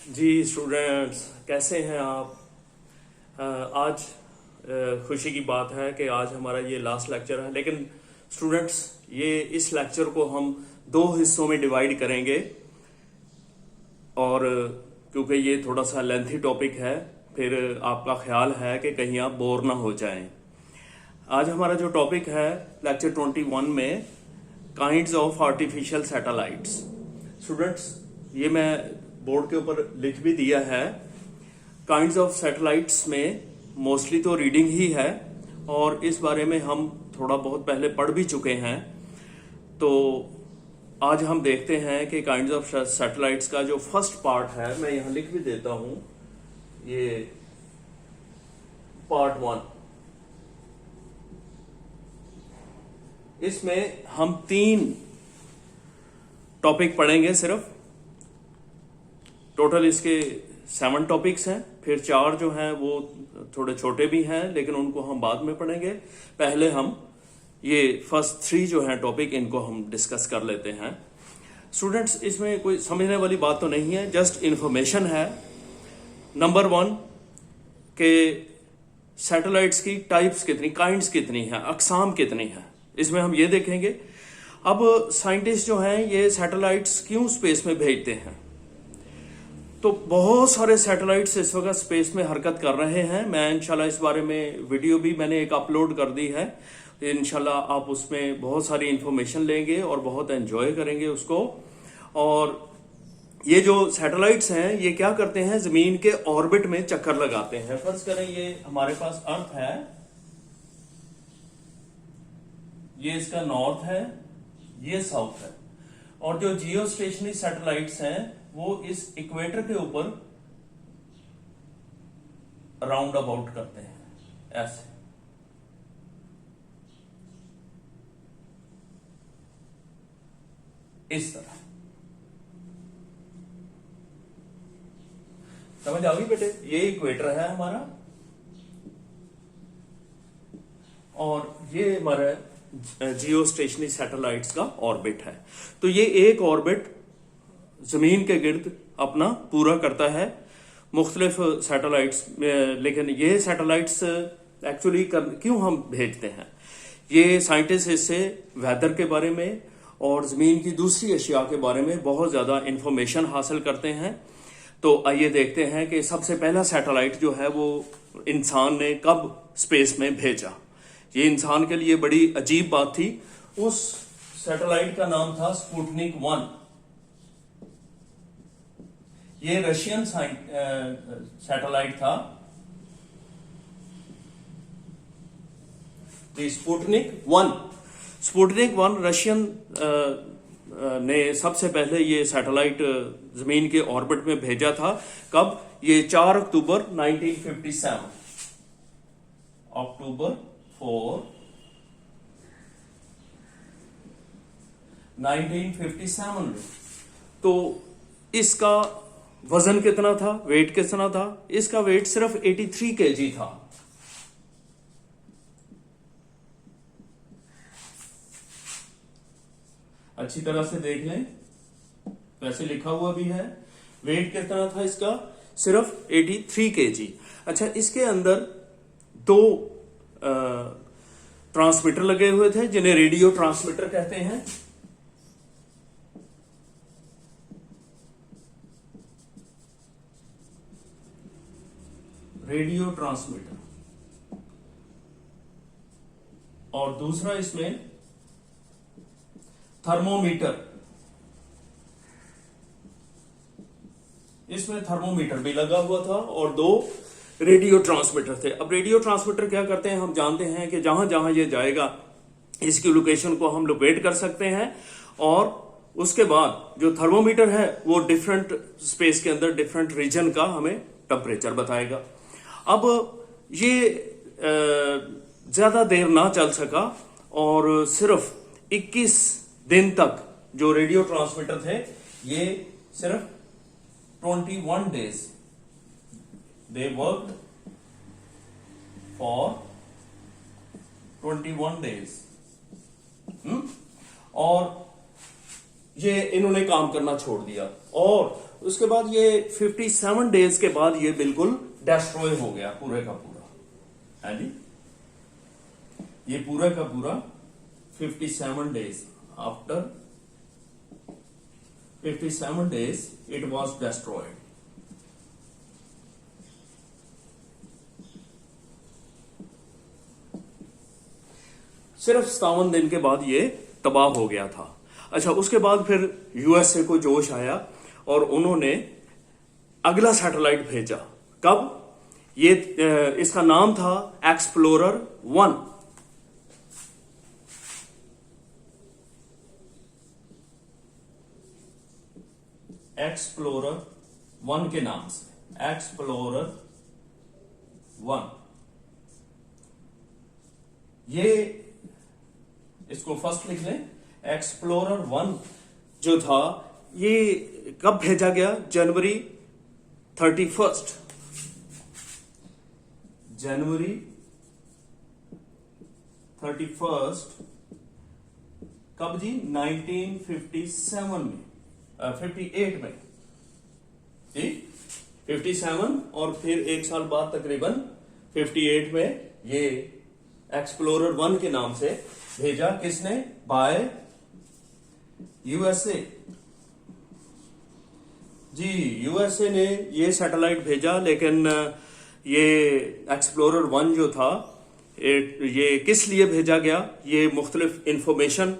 जी students, कैसे हैं आप। आज खुशी की बात है कि आज हमारा ये लास्ट लेक्चर है। लेकिन स्टूडेंट्स, ये इस लेक्चर को हम दो हिस्सों में डिवाइड करेंगे और क्योंकि ये थोड़ा सा लेंथी टॉपिक है, फिर आपका ख्याल है कि कहीं आप बोर ना हो जाएं। आज हमारा जो टॉपिक है लेक्चर 21 में, kinds of artificial satellites. Students, ये मैं बोर्ड के ऊपर लिख भी दिया है। काइंड्स ऑफ सैटेलाइट्स में मोस्टली तो रीडिंग ही है और इस बारे में हम थोड़ा बहुत पहले पढ़ भी चुके हैं। तो आज हम देखते हैं कि काइंड्स ऑफ सैटेलाइट्स का जो फर्स्ट पार्ट है, मैं यहां लिख भी देता हूं, ये पार्ट 1। इसमें हम 3 टॉपिक पढ़ेंगे सिर्फ। टोटल इसके 7 टॉपिक्स हैं, फिर 4 जो हैं वो थोड़े छोटे भी हैं, लेकिन उनको हम बाद में पढ़ेंगे। पहले हम ये फर्स्ट 3 जो हैं टॉपिक, इनको हम डिस्कस कर लेते हैं। स्टूडेंट्स, इसमें कोई समझने वाली बात तो नहीं है, जस्ट इंफॉर्मेशन है। नंबर 1 के सैटेलाइट्स की टाइप्स कितनी, काइंड्स कितनी हैं, अकसाम कितनी हैं, इसमें हम ये देखेंगे। अब साइंटिस्ट जो हैं ये सैटेलाइट्स क्यों स्पेस में भेजते हैं, तो बहुत सारे सैटेलाइट्स इस वक्त स्पेस में हरकत कर रहे हैं। मैं इंशाल्लाह इस बारे में वीडियो भी मैंने एक अपलोड कर दी है। इंशाल्लाह आप उसमें बहुत सारी इंफॉर्मेशन लेंगे और बहुत एंजॉय करेंगे उसको। और ये जो सैटेलाइट्स हैं ये क्या करते हैं, जमीन के ऑर्बिट में चक्कर लगाते हैं। फर्ज करें ये हमारे पास अर्थ है, ये इसका नॉर्थ है, ये साउथ है, और जो जियो स्टेशनरी सैटेलाइट्स हैं वो इस इक्वेटर के ऊपर राउंड अबाउट करते हैं ऐसे। इस तरह समझ आ गई बेटे। ये इक्वेटर है हमारा और ये हमारा जियो स्टेशनरी सैटेलाइट्स का ऑर्बिट है। तो ये एक ऑर्बिट जमीन के गिर्द अपना पूरा करता है मुख्तलिफ सैटेलाइट्स में। लेकिन ये सैटेलाइट्स एक्चुअली क्यों हम भेजते हैं, ये साइंटिस्ट इससे वेदर के बारे में और जमीन की दूसरी अशिया के बारे में बहुत ज्यादा इंफॉर्मेशन हासिल करते हैं। तो आइए देखते हैं कि सबसे पहला सैटेलाइट जो है वो इंसान ने कब स्पेस में भेजा। ये इंसान के लिए बड़ी अजीब बात थी। उस सैटेलाइट का नाम था स्पुतनिक 1। ये रशियन सैटेलाइट था। स्पुतनिक 1 रशियन ने सबसे पहले ये सैटेलाइट जमीन के ऑर्बिट में भेजा था। कब? ये 4 अक्टूबर 1957, अक्टूबर 4 1957। तो इसका वजन कितना था, वेट कितना था? इसका वेट सिर्फ 83 kg था। अच्छी तरह से देख लें, वैसे लिखा हुआ भी है। वेट कितना था इसका? सिर्फ 83 kg। अच्छा, इसके अंदर 2 ट्रांसमीटर लगे हुए थे जिन्हें रेडियो ट्रांसमीटर कहते हैं। Radio transmitter. और दूसरा इसमें थर्मोमीटर। इसमें थर्मोमीटर भी लगा हुआ था और 2 रेडियो ट्रांसमीटर थे। अब रेडियो ट्रांसमीटर क्या करते हैं, हम जानते हैं कि जहां जहां ये जाएगा इसकी लोकेशन को हम लोकेट कर सकते हैं। और उसके बाद जो थर्मोमीटर है वो डिफरेंट स्पेस के अंदर डिफरेंट रीजन का हमें टेम्परेचर बताएगा। अब ये ज्यादा देर ना चल सका और सिर्फ 21 दिन तक जो रेडियो ट्रांसमीटर थे ये सिर्फ 21 days they worked for 21 days. और ये इन्होंने काम करना छोड़ दिया। और उसके बाद ये 57 डेज के बाद ये बिल्कुल डिस्ट्रॉय हो गया पूरे का पूरा, है जी। ये पूरा का पूरा 57 days, after 57 days it was destroyed. सिर्फ 57 दिन के बाद ये तबाह हो गया था। अच्छा, उसके बाद फिर यूएसए को जोश आया और उन्होंने अगला सैटेलाइट भेजा। कब? ये इसका नाम था एक्सप्लोरर 1। एक्सप्लोरर 1 के नाम से, एक्सप्लोरर 1। ये इसको फर्स्ट लिख लें। एक्सप्लोरर 1 जो था ये कब भेजा गया? जनवरी 31, जनवरी 31 कब जी? 1957 में, 58 में, ठीक, 57 और फिर एक साल बाद तकरीबन 58 में ये एक्सप्लोरर 1 के नाम से भेजा। किसने? By USA ji. यूएसए ने ये सैटेलाइट भेजा, लेकिन ये एक्सप्लोरर 1 जो था ये किस लिए भेजा गया? ये मुख्तलिफ इंफॉर्मेशन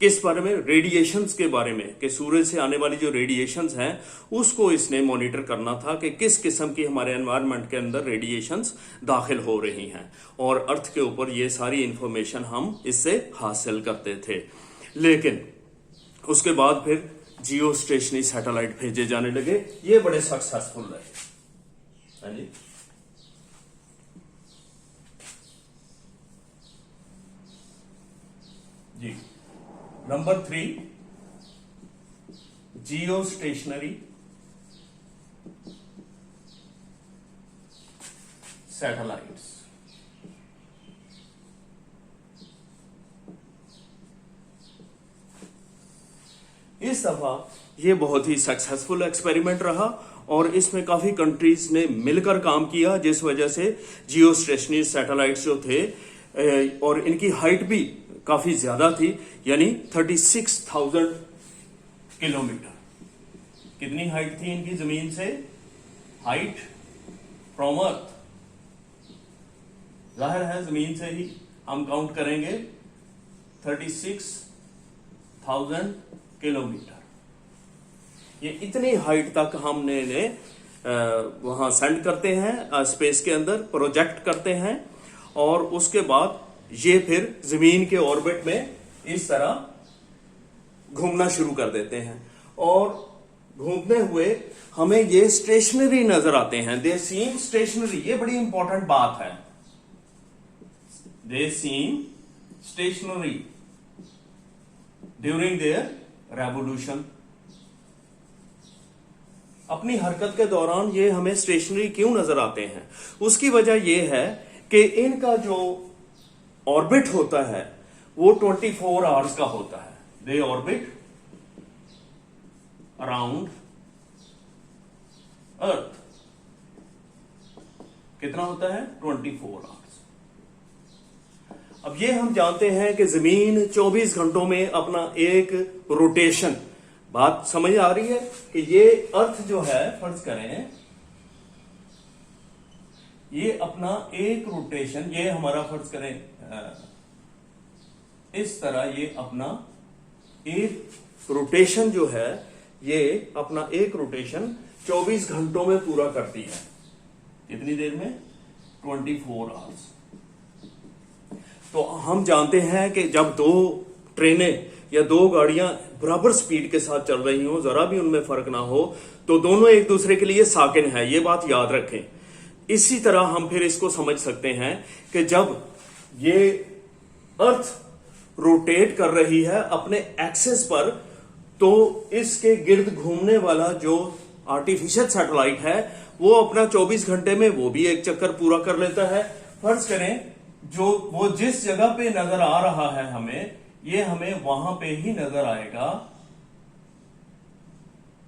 किस बारे में? रेडिएशंस के बारे में, कि सूरज से आने वाली जो रेडिएशंस हैं उसको इसने मॉनिटर करना था कि किस किस्म की हमारे एनवायरनमेंट के अंदर रेडिएशंस दाखिल हो रही हैं, और अर्थ के ऊपर ये सारी इंफॉर्मेशन हम इससे हासिल करते थे। लेकिन उसके बाद फिर जियो स्टेशनरी सैटेलाइट भेजे जाने लगे, ये बड़े सक्सेसफुल रहे। हाँ जी, जी। Number 3, geostationary satellites. इस दफा ये बहुत ही सक्सेसफुल एक्सपेरिमेंट रहा और इसमें काफी कंट्रीज ने मिलकर काम किया, जिस वजह से जियो स्टेशनरी सैटेलाइट्स जो थे और इनकी हाइट भी काफी ज्यादा थी, यानी 36,000 किलोमीटर। कितनी हाइट थी इनकी जमीन से? हाइट फ्रॉम अर्थ, जाहिर है जमीन से ही हम काउंट करेंगे, 36,000 किलोमीटर। ये इतनी हाइट तक हमने वहां सेंड करते हैं, स्पेस के अंदर प्रोजेक्ट करते हैं, और उसके बाद ये फिर जमीन के ऑर्बिट में इस तरह घूमना शुरू कर देते हैं, और घूमते हुए हमें ये स्टेशनरी नजर आते हैं। दे सीम स्टेशनरी, ये बड़ी इंपॉर्टेंट बात है। दे सीम स्टेशनरी ड्यूरिंग देयर रेवोल्यूशन। अपनी हरकत के दौरान ये हमें स्टेशनरी क्यों नजर आते हैं? उसकी वजह यह है कि इनका जो ऑर्बिट होता है वो 24 आवर्स का होता है। दे ऑर्बिट अराउंड अर्थ। कितना होता है? 24 आवर्स। अब ये हम जानते हैं कि जमीन 24 घंटों में अपना एक रोटेशन, बात समझ आ रही है कि ये अर्थ जो है, फर्ज करें ये अपना एक रोटेशन, ये हमारा फर्ज करें इस तरह, ये अपना एक रोटेशन जो है, ये अपना एक रोटेशन 24 घंटों में पूरा करती है। कितनी देर में? 24 आवर्स। तो हम जानते हैं कि जब दो ट्रेनें या दो गाड़ियां बराबर स्पीड के साथ चल रही हो, जरा भी उनमें फर्क ना हो, तो दोनों एक दूसरे के लिए साकिन है, ये बात याद रखें। इसी तरह हम फिर इसको समझ सकते हैं कि जब ये अर्थ रोटेट कर रही है अपने एक्सेस पर, तो इसके गिर्द घूमने वाला जो आर्टिफिशियल सैटेलाइट है वो अपना 24 घंटे में वो भी एक चक्कर पूरा कर लेता है। फर्ज करें जो वो जिस जगह पे नजर आ रहा है हमें, ये हमें वहां पे ही नजर आएगा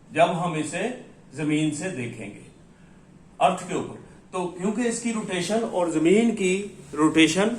जब हम इसे जमीन से देखेंगे अर्थ के ऊपर। तो क्योंकि इसकी रोटेशन और जमीन की रोटेशन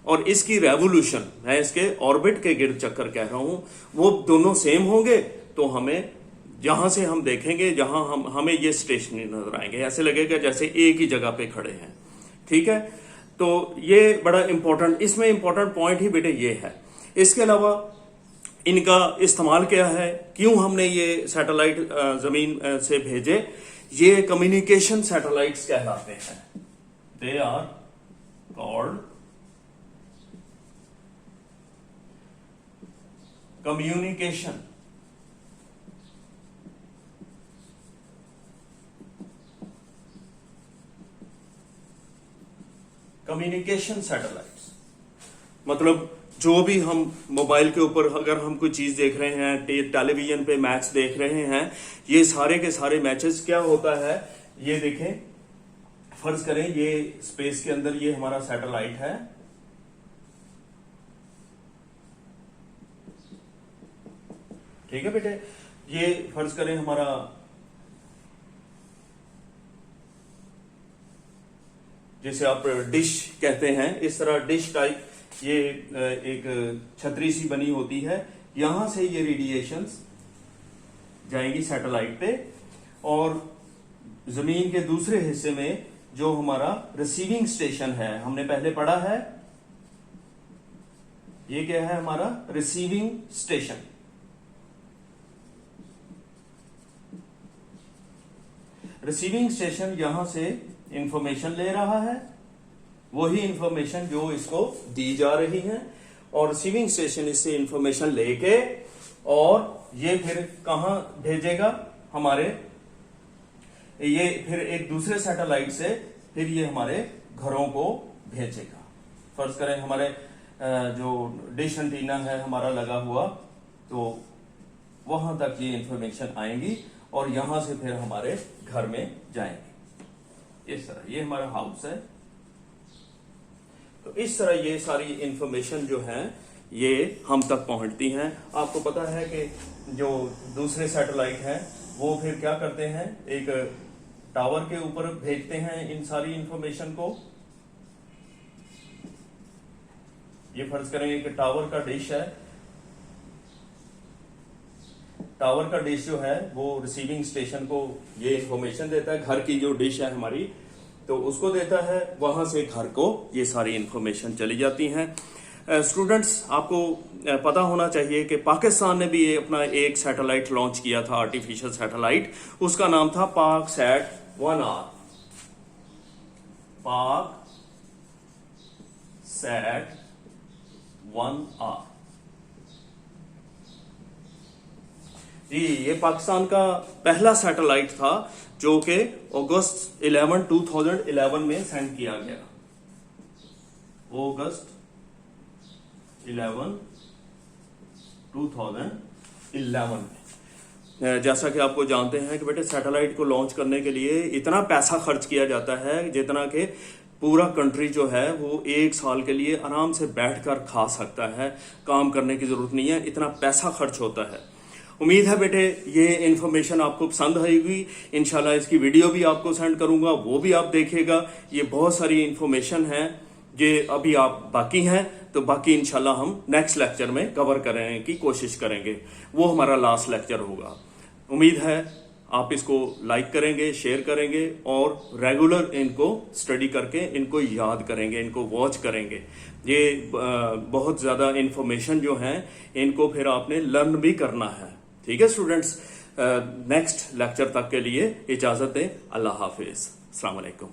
और इसकी रेवोल्यूशन, मैं इसके ऑर्बिट के गिर्द चक्कर कह रहा हूं, वो दोनों सेम होंगे, तो हमें जहां से हम देखेंगे, जहां हमें ये स्टेशनरी नजर आएंगे, ऐसे लगेगा जैसे एक ही जगह पे खड़े हैं। ठीक है, तो ये बड़ा इंपॉर्टेंट, इसमें इंपॉर्टेंट पॉइंट ही बेटे ये है। इसके अलावा इनका इस्तेमाल क्या है, क्यों हमने ये सैटेलाइट जमीन से भेजे, ये कम्युनिकेशन सैटेलाइट्स कहलाते हैं। They are called communication satellites. मतलब जो भी हम मोबाइल के ऊपर अगर हम कोई चीज देख रहे हैं, टेलीविजन पे मैच देख रहे हैं, ये सारे के सारे मैचेस क्या होता है, ये देखें, फर्ज करें ये स्पेस के अंदर ये हमारा सैटेलाइट है, ठीक है बेटे, ये फर्ज करें हमारा जैसे आप डिश कहते हैं, इस तरह डिश टाइप ये एक छतरी सी बनी होती है, यहां से ये रेडिएशंस जाएंगी सैटेलाइट पे, और जमीन के दूसरे हिस्से में जो हमारा रिसीविंग स्टेशन है, हमने पहले पढ़ा है, ये क्या है हमारा रिसीविंग स्टेशन। रिसीविंग स्टेशन यहां से इंफॉर्मेशन ले रहा है, वही इंफॉर्मेशन जो इसको दी जा रही है, और रिसीविंग स्टेशन इससे इंफॉर्मेशन लेके और ये फिर कहां भेजेगा, हमारे ये फिर एक दूसरे सैटेलाइट से फिर ये हमारे घरों को भेजेगा। फर्ज करें हमारे जो डिश एंटीना है हमारा लगा हुआ, तो वहां तक ये इंफॉर्मेशन आएंगी और यहां से फिर हमारे घर में जाएंगे। इस तरह ये हमारा हाउस है, तो इस तरह ये सारी इंफॉर्मेशन जो है ये हम तक पहुंचती हैं। आपको पता है कि जो दूसरे सैटेलाइट हैं वो फिर क्या करते हैं, एक टावर के ऊपर भेजते हैं इन सारी इंफॉर्मेशन को। ये फर्ज करें एक टावर का डिश है, टावर का डिश जो है वो रिसीविंग स्टेशन को ये इंफॉर्मेशन देता है, घर की जो डिश है हमारी तो उसको देता है, वहां से घर को ये सारी इंफॉर्मेशन चली जाती हैं। स्टूडेंट्स, आपको पता होना चाहिए कि पाकिस्तान ने भी ये अपना एक सैटेलाइट लॉन्च किया था, आर्टिफिशियल सैटेलाइट, उसका नाम था पाक सैट 1R। पाक सैट 1R जी, ये पाकिस्तान का पहला सैटेलाइट था जो कि अगस्त 11, 2011 में सेंड किया गया। अगस्त 11, 2011 में। जैसा कि आपको जानते हैं कि बेटे सैटेलाइट को लॉन्च करने के लिए इतना पैसा खर्च किया जाता है जितना कि पूरा कंट्री जो है वो एक साल के लिए आराम से बैठकर खा सकता है, काम करने की जरूरत नहीं है, इतना पैसा खर्च होता है। उम्मीद है बेटे ये इन्फॉर्मेशन आपको पसंद आएगी। इंशाल्लाह इसकी वीडियो भी आपको सेंड करूंगा, वो भी आप देखिएगा। ये बहुत सारी इन्फॉर्मेशन है जो अभी आप बाकी हैं, तो बाकी इंशाल्लाह हम नेक्स्ट लेक्चर में कवर करने की कोशिश करेंगे, वो हमारा लास्ट लेक्चर होगा। उम्मीद है आप इसको लाइक करेंगे, शेयर करेंगे और रेगुलर इनको स्टडी करके इनको याद करेंगे, इनको वॉच करेंगे। ये बहुत ज़्यादा इन्फॉर्मेशन जो है इनको फिर आपने लर्न भी करना है। ठीक है स्टूडेंट्स, नेक्स्ट लेक्चर तक के लिए इजाज़त दें। अल्लाह हाफिज़, अस्सलाम वालेकुम।